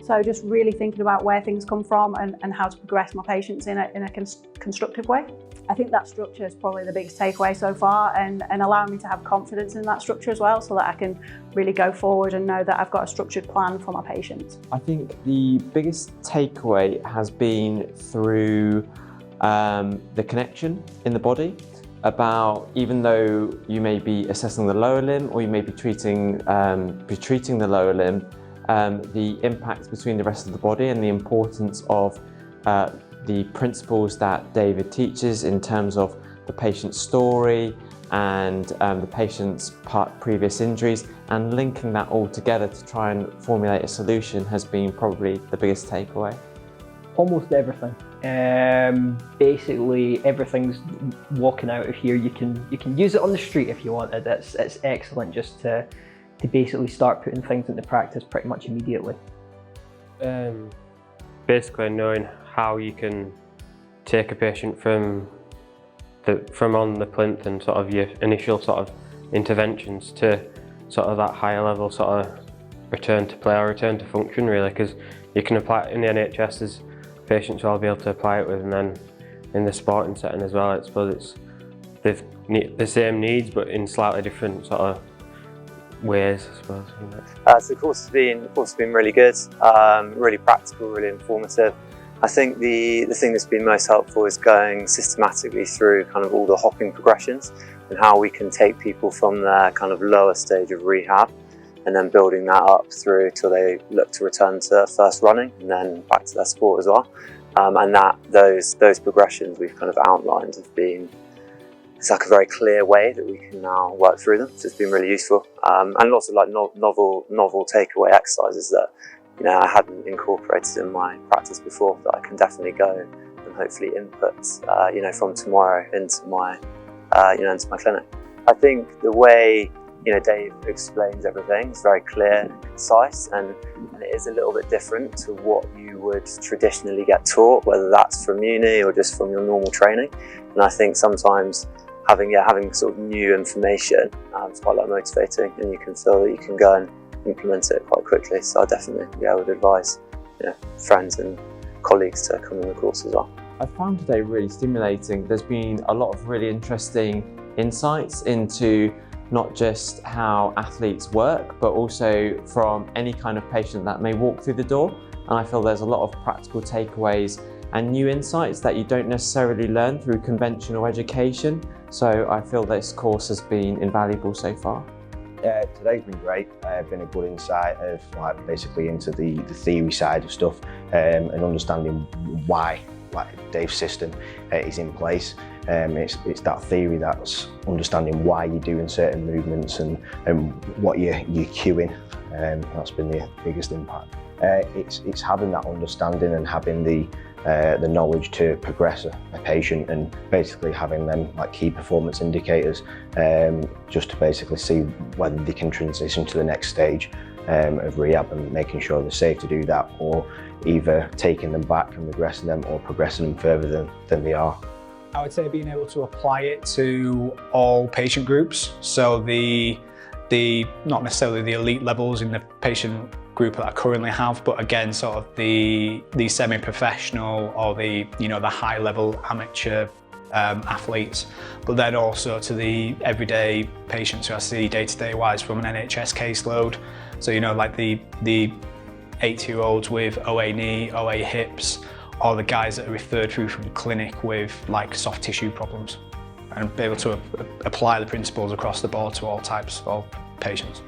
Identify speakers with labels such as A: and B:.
A: So just really thinking about where things come from and how to progress my patients in a constructive way. I think that structure is probably the biggest takeaway so far, and allowing me to have confidence in that structure as well, so that I can really go forward and know that I've got a structured plan for my patients.
B: I think the biggest takeaway has been through the connection in the body, about even though you may be assessing the lower limb or you may be treating the lower limb, the impact between the rest of the body and the importance of the principles that David teaches in terms of the patient's story and the patient's previous injuries, and linking that all together to try and formulate a solution has been probably the biggest takeaway.
C: Almost everything. Basically everything's walking out of here. You can use it on the street if you wanted. It's excellent just to basically start putting things into practice pretty much immediately.
D: Basically knowing how you can take a patient from on the plinth and sort of your initial sort of interventions to sort of that higher level sort of return to play or return to function, really, because you can apply it in the NHS as patients will be able to apply it with, and then in the sporting setting as well. I suppose they've the same needs but in slightly different sort of ways, I suppose.
E: So the course has been really good, really practical, really informative. I think the thing that's been most helpful is going systematically through kind of all the hopping progressions and how we can take people from their kind of lower stage of rehab and then building that up through till they look to return to first running and then back to their sport as well. And those progressions we've kind of outlined have been, it's like a very clear way that we can now work through them. So it's been really useful, and lots of like novel takeaway exercises that I hadn't incorporated in my practice before, that I can definitely go and hopefully input from tomorrow into my into my clinic. I think the way Dave explains everything is very clear and concise, and it is a little bit different to what you would traditionally get taught, whether that's from uni or just from your normal training. And I think sometimes having sort of new information is quite motivating, and you can feel that you can go and implement it quite quickly. So I definitely would advise friends and colleagues to come on the course as well.
B: I found today really stimulating. There's been a lot of really interesting insights into not just how athletes work, but also from any kind of patient that may walk through the door. And I feel there's a lot of practical takeaways and new insights that you don't necessarily learn through conventional education. So I feel this course has been invaluable so far.
F: Today's been great. Been a good insight of basically into the theory side of stuff, and understanding why Dave's system is in place. It's that theory that's understanding why you're doing certain movements and what you're cueing. That's been the biggest impact. It's having that understanding and having the knowledge to progress a patient, and basically having them like key performance indicators, just to basically see whether they can transition to the next stage of rehab, and making sure they're safe to do that, or either taking them back and regressing them or progressing them further than they are.
G: I would say being able to apply it to all patient groups, so the not necessarily the elite levels in the patient group that I currently have, but again sort of the semi-professional or the high level amateur athletes, but then also to the everyday patients who I see day-to-day wise from an NHS caseload. So like the 8-year-olds with OA knee, OA hips, or the guys that are referred through from clinic with like soft tissue problems, and be able to apply the principles across the board to all types of patients.